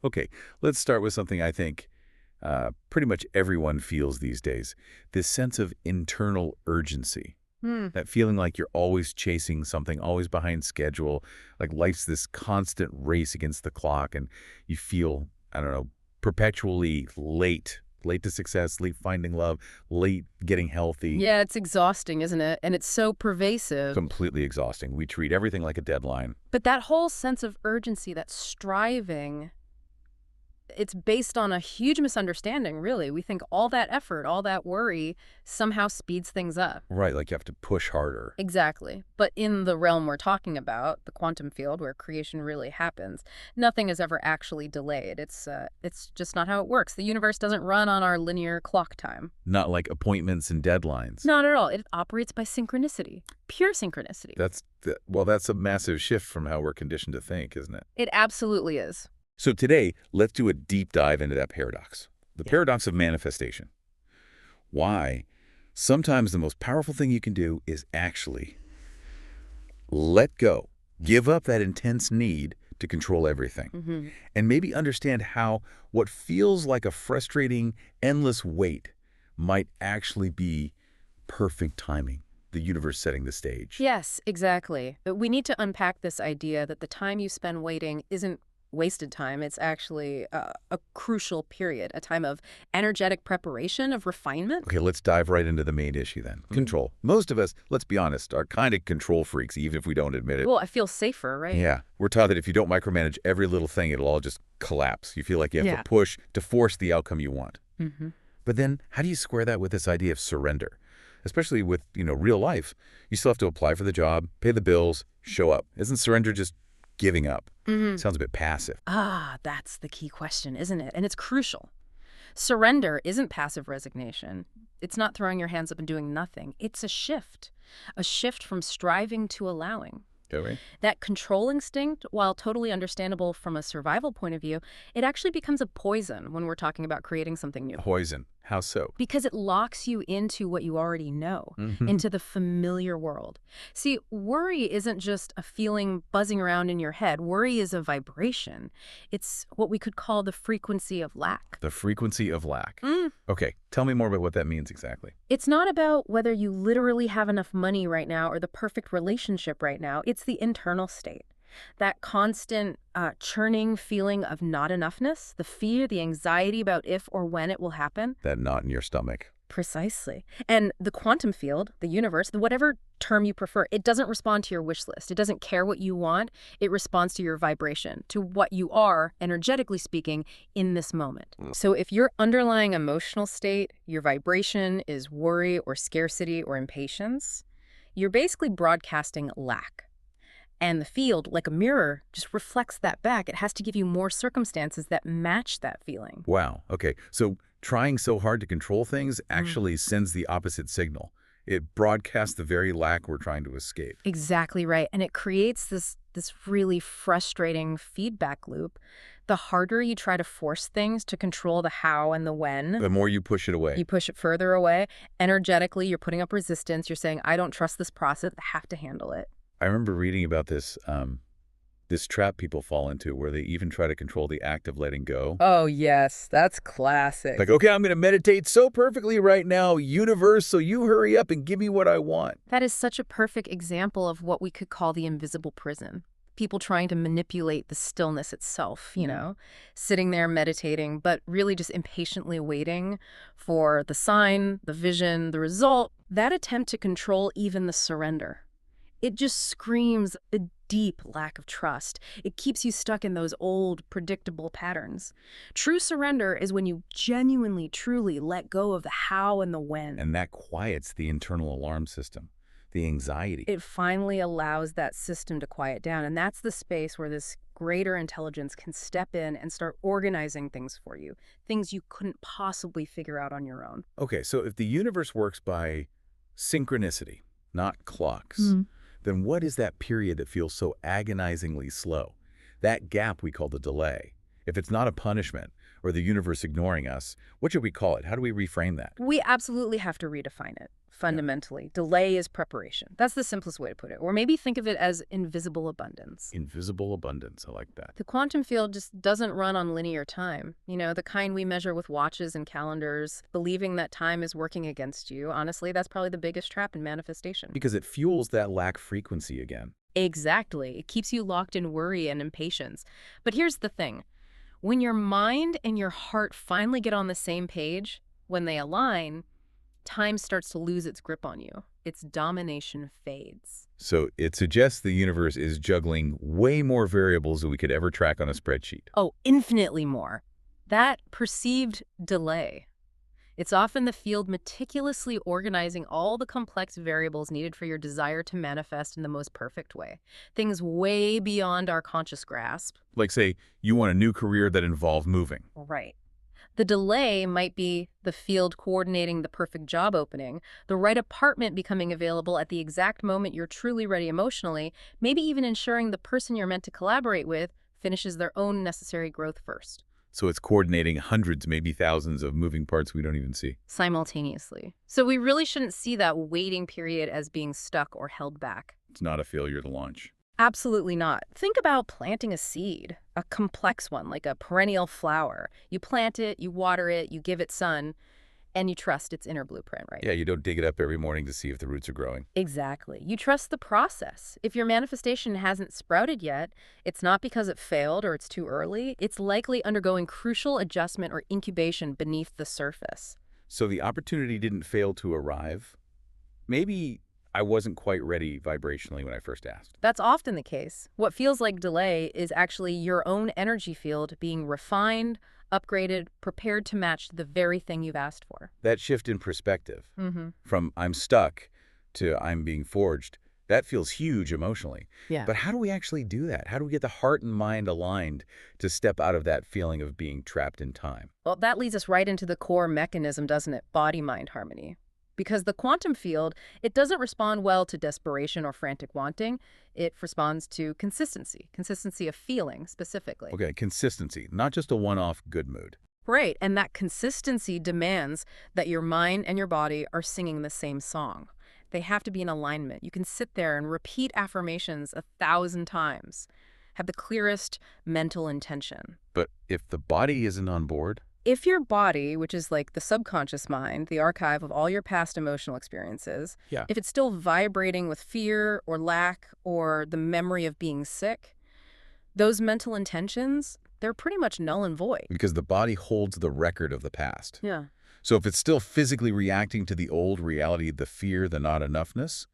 Okay, let's start with something I think pretty much everyone feels these days. This sense of internal urgency. Hmm. That feeling like you're always chasing something, always behind schedule, like life's this constant race against the clock, and you feel, I don't know, perpetually late. Late to success, late finding love, late getting healthy. Yeah, it's exhausting, isn't it? And it's so pervasive. Completely exhausting. We treat everything like a deadline. But that whole sense of urgency, that striving, it's based on a huge misunderstanding, really. We think all that effort, all that worry somehow speeds things up. Right, like you have to push harder. Exactly. But in the realm we're talking about, the quantum field where creation really happens, nothing is ever actually delayed. It's just not how it works. The universe doesn't run on our linear clock time. Not like appointments and deadlines. Not at all. It operates by synchronicity, pure synchronicity. Well, that's a massive shift from how we're conditioned to think, isn't it? It absolutely is. So today, let's do a deep dive into that paradox. The paradox of manifestation. Why sometimes the most powerful thing you can do is actually let go. Give up that intense need to control everything. And maybe understand how what feels like a frustrating, endless wait might actually be perfect timing. The universe setting the stage. Yes, exactly. But we need to unpack this idea that the time you spend waiting isn't wasted time. It's actually a crucial period, a time of energetic preparation, of refinement. Okay, let's dive right into the main issue then. Control. Most of us, let's be honest, are kind of control freaks, even if we don't admit it. Well, I feel safer, right? Yeah, we're taught that if you don't micromanage every little thing, it'll all just collapse. You feel like you have Yeah. to push to force the outcome you want. Mm-hmm. But then, how do you square that with this idea of surrender? Especially with, real life. You still have to apply for the job, pay the bills, show up. Isn't surrender just giving up? Sounds a bit passive. Ah, that's the key question, isn't it? And it's crucial. Surrender isn't passive resignation. It's not throwing your hands up and doing nothing. It's a shift from striving to allowing. Okay. That control instinct, while totally understandable from a survival point of view, it actually becomes a poison when we're talking about creating something new. Poison. How so? Because it locks you into what you already know, into the familiar world. See, worry isn't just a feeling buzzing around in your head. Worry is a vibration. It's what we could call the frequency of lack. The frequency of lack. Okay, tell me more about what that means exactly. It's not about whether you literally have enough money right now or the perfect relationship right now. It's the internal state. That constant churning feeling of not enoughness, the fear, the anxiety about if or when it will happen. That knot in your stomach. Precisely. And the quantum field, the universe, whatever term you prefer, it doesn't respond to your wish list. It doesn't care what you want. It responds to your vibration, to what you are, energetically speaking, in this moment. So if your underlying emotional state, your vibration is worry or scarcity or impatience, you're basically broadcasting lack. And the field, like a mirror, just reflects that back. It has to give you more circumstances that match that feeling. Wow. Okay. So trying so hard to control things actually sends the opposite signal. It broadcasts the very lack we're trying to escape. Exactly right. And it creates this really frustrating feedback loop. The harder you try to force things to control the how and the when, The more you push it away. you push it further away. Energetically, you're putting up resistance. You're saying, I don't trust this process. I have to handle it. I remember reading about this trap people fall into where they even try to control the act of letting go. Oh, yes. That's classic. Like, okay, I'm going to meditate so perfectly right now, universe, so you hurry up and give me what I want. That is such a perfect example of what we could call the invisible prison. People trying to manipulate the stillness itself, sitting there meditating, but really just impatiently waiting for the sign, the vision, the result. That attempt to control even the surrender. It just screams a deep lack of trust. It keeps you stuck in those old, predictable patterns. True surrender is when you genuinely, truly let go of the how and the when. And that quiets the internal alarm system, the anxiety. It finally allows that system to quiet down, and that's the space where this greater intelligence can step in and start organizing things for you, things you couldn't possibly figure out on your own. Okay, so if the universe works by synchronicity, not clocks, then what is that period that feels so agonizingly slow? That gap we call the delay. If it's not a punishment or the universe ignoring us, what should we call it? How do we reframe that? We absolutely have to redefine it, Yeah. fundamentally. Delay is preparation. That's the simplest way to put it. Or maybe think of it as invisible abundance. Invisible abundance. I like that. The quantum field just doesn't run on linear time. You know, the kind we measure with watches and calendars, believing that time is working against you. Honestly, that's probably the biggest trap in manifestation. Because it fuels that lack frequency again. Exactly. It keeps you locked in worry and impatience. But here's the thing. When your mind and your heart finally get on the same page, when they align, time starts to lose its grip on you. Its domination fades. So it suggests the universe is juggling way more variables than we could ever track on a spreadsheet. Oh, infinitely more. That perceived delay. It's often the field meticulously organizing all the complex variables needed for your desire to manifest in the most perfect way. Things way beyond our conscious grasp. Like, say, you want a new career that involved moving. Right. The delay might be the field coordinating the perfect job opening, the right apartment becoming available at the exact moment you're truly ready emotionally, maybe even ensuring the person you're meant to collaborate with finishes their own necessary growth first. So it's coordinating hundreds, maybe thousands of moving parts we don't even see. Simultaneously. So we really shouldn't see that waiting period as being stuck or held back. It's not a failure to launch. Absolutely not. Think about planting a seed, a complex one, like a perennial flower. You plant it, you water it, you give it sun, and you trust its inner blueprint, right? Yeah, you don't dig it up every morning to see if the roots are growing. Exactly. You trust the process. If your manifestation hasn't sprouted yet, it's not because it failed or it's too early. It's likely undergoing crucial adjustment or incubation beneath the surface. So the opportunity didn't fail to arrive. Maybe I wasn't quite ready vibrationally when I first asked. That's often the case. What feels like delay is actually your own energy field being refined, upgraded, prepared to match the very thing you've asked for. That shift in perspective Mm-hmm. from I'm stuck to I'm being forged, that feels huge emotionally. Yeah. But how do we actually do that? How do we get the heart and mind aligned to step out of that feeling of being trapped in time? Well, that leads us right into the core mechanism, doesn't it? Body-mind harmony. Because the quantum field, it doesn't respond well to desperation or frantic wanting. It responds to consistency of feeling specifically. Okay, consistency, not just a one-off good mood. Right, and that consistency demands that your mind and your body are singing the same song. They have to be in alignment. You can sit there and repeat affirmations 1,000 times, have the clearest mental intention. But if the body isn't on board, If your body, which is like the subconscious mind, the archive of all your past emotional experiences, yeah, if it's still vibrating with fear or lack or the memory of being sick, those mental intentions, they're pretty much null and void. because the body holds the record of the past. Yeah. So if it's still physically reacting to the old reality, the fear, the not enoughness,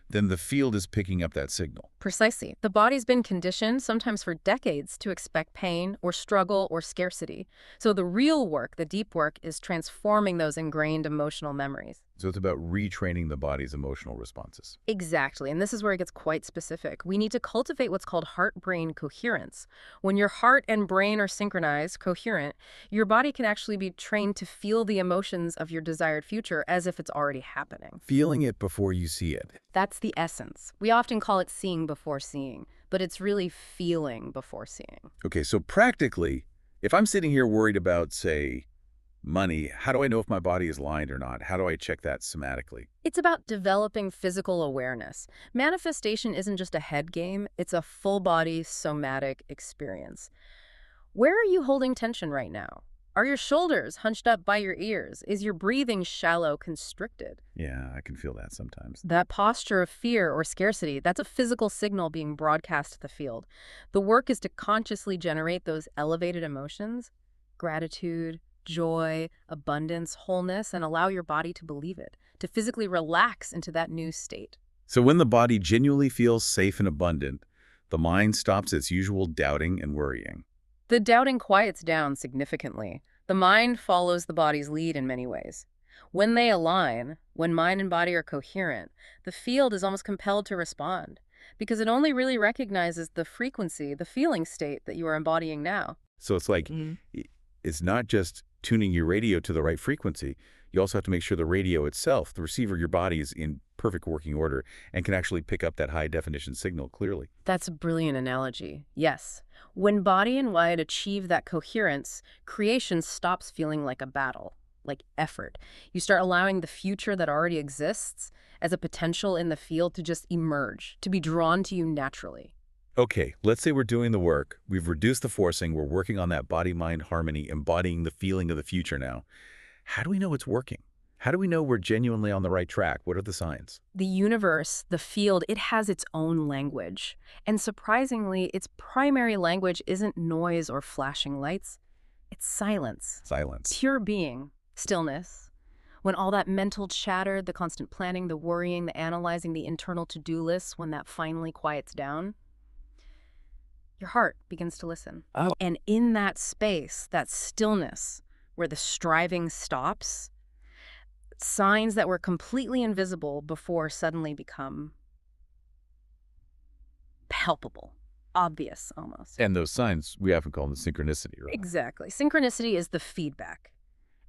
then the field is picking up that signal. Precisely. The body's been conditioned, sometimes for decades, to expect pain or struggle or scarcity. So the real work, the deep work, is transforming those ingrained emotional memories. So it's about retraining the body's emotional responses. Exactly, and this is where it gets quite specific. We need to cultivate what's called heart-brain coherence. When your heart and brain are synchronized, coherent, your body can actually be trained to feel the emotions of your desired future as if it's already happening. Feeling it before you see it. That's the essence. We often call it seeing before seeing, but it's really feeling before seeing. Okay, so practically, if I'm sitting here worried about, say, money, how do I know if my body is aligned or not? How do I check that somatically? It's about developing physical awareness. Manifestation isn't just a head game, it's a full-body somatic experience. Where are you holding tension right now? Are your shoulders hunched up by your ears? Is your breathing shallow, constricted? Yeah, I can feel that sometimes. That posture of fear or scarcity, that's a physical signal being broadcast to the field. The work is to consciously generate those elevated emotions, gratitude, joy, abundance, wholeness, and allow your body to believe it, to physically relax into that new state. So when the body genuinely feels safe and abundant, the mind stops its usual doubting and worrying. The doubting quiets down significantly. The mind follows the body's lead in many ways. When they align, when mind and body are coherent, the field is almost compelled to respond because it only really recognizes the frequency, the feeling state that you are embodying now. So it's like, it's not just tuning your radio to the right frequency. You also have to make sure the radio itself, the receiver of your body, is in perfect working order and can actually pick up that high-definition signal clearly. That's a brilliant analogy. Yes. When body and mind achieve that coherence, creation stops feeling like a battle, like effort. You start allowing the future that already exists as a potential in the field to just emerge, to be drawn to you naturally. Okay, let's say we're doing the work. We've reduced the forcing. We're working on that body-mind harmony, embodying the feeling of the future now. How do we know it's working? How do we know we're genuinely on the right track? What are the signs? The universe, the field, it has its own language. And surprisingly, its primary language isn't noise or flashing lights. It's silence. Silence. Pure being. Stillness. When all that mental chatter, the constant planning, the worrying, the analyzing, the internal to-do lists, when that finally quiets down, your heart begins to listen. Oh. And in that space, that stillness, where the striving stops, signs that were completely invisible before suddenly become palpable, obvious almost. And those signs, we often call them synchronicity, right? Exactly. Synchronicity is the feedback.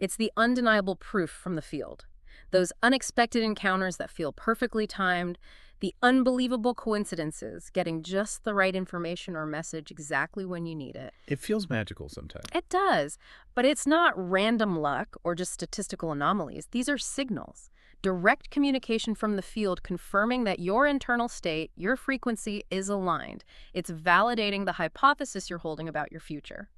It's the undeniable proof from the field. Those unexpected encounters that feel perfectly timed, the unbelievable coincidences, getting just the right information or message exactly when you need it. It feels magical sometimes. It does, but it's not random luck or just statistical anomalies. These are signals. Direct communication from the field confirming that your internal state, your frequency is aligned. It's validating the hypothesis you're holding about your future.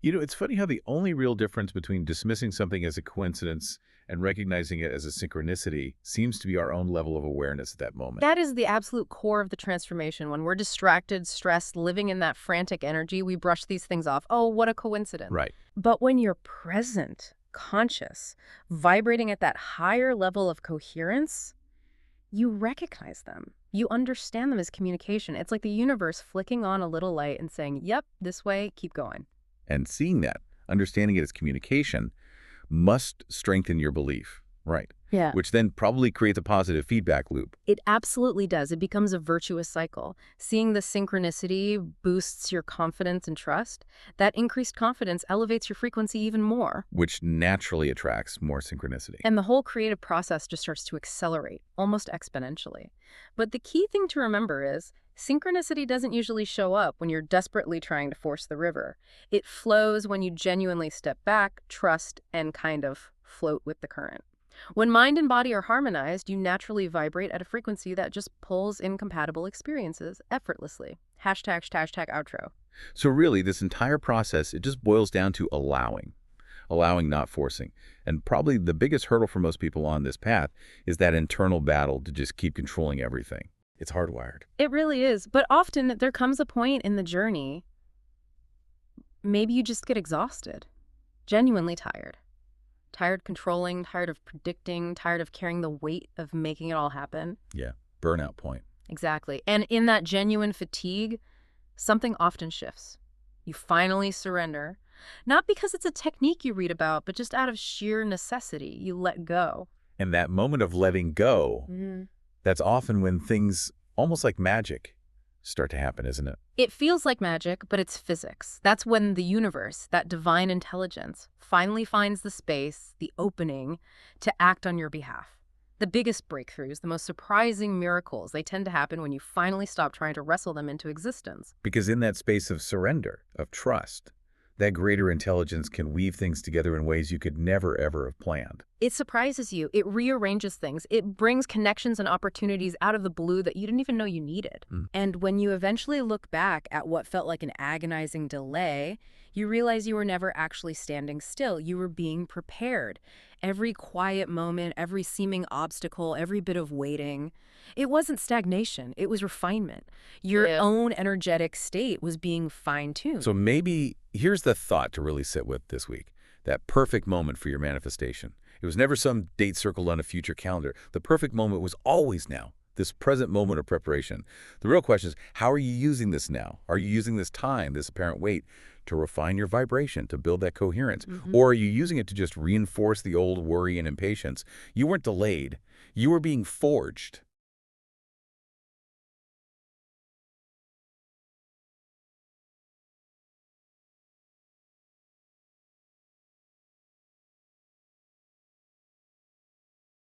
You know, it's funny how the only real difference between dismissing something as a coincidence and recognizing it as a synchronicity seems to be our own level of awareness at that moment. That is the absolute core of the transformation. When we're distracted, stressed, living in that frantic energy, we brush these things off. Oh, what a coincidence. Right. But when you're present, conscious, vibrating at that higher level of coherence, you recognize them. You understand them as communication. It's like the universe flicking on a little light and saying, yep, this way, keep going. And seeing that, understanding it as communication, must strengthen your belief, right? Yeah. Which then probably creates a positive feedback loop. It absolutely does. It becomes a virtuous cycle. Seeing the synchronicity boosts your confidence and trust. That increased confidence elevates your frequency even more. Which naturally attracts more synchronicity. And the whole creative process just starts to accelerate, almost exponentially. But the key thing to remember is synchronicity doesn't usually show up when you're desperately trying to force the river. It flows when you genuinely step back, trust, and kind of float with the current. When mind and body are harmonized, you naturally vibrate at a frequency that just pulls incompatible experiences effortlessly. Hashtag outro. So really, this entire process, it just boils down to allowing. Allowing, not forcing. And probably the biggest hurdle for most people on this path is that internal battle to just keep controlling everything. It's hardwired. It really is. But often there comes a point in the journey, maybe you just get exhausted, genuinely tired. Tired controlling, tired of predicting, tired of carrying the weight of making it all happen. Yeah, burnout point. Exactly. And in that genuine fatigue, something often shifts. You finally surrender, not because it's a technique you read about, but just out of sheer necessity. You let go. And that moment of letting go, that's often when things, almost like magic, start to happen, isn't it? It feels like magic, but it's physics. That's when the universe, that divine intelligence, finally finds the space, the opening, to act on your behalf. The biggest breakthroughs, the most surprising miracles, they tend to happen when you finally stop trying to wrestle them into existence. Because in that space of surrender, of trust, that greater intelligence can weave things together in ways you could never, ever have planned. It surprises you. It rearranges things. It brings connections and opportunities out of the blue that you didn't even know you needed. And when you eventually look back at what felt like an agonizing delay, you realize you were never actually standing still. You were being prepared. Every quiet moment, every seeming obstacle, every bit of waiting, it wasn't stagnation. It was refinement. Your own energetic state was being fine-tuned. So maybe here's the thought to really sit with this week. That perfect moment for your manifestation. It was never some date circled on a future calendar. The perfect moment was always now. This present moment of preparation. The real question is, how are you using this now? Are you using this time, this apparent wait, to refine your vibration, to build that coherence? Or are you using it to just reinforce the old worry and impatience? You weren't delayed. You were being forged.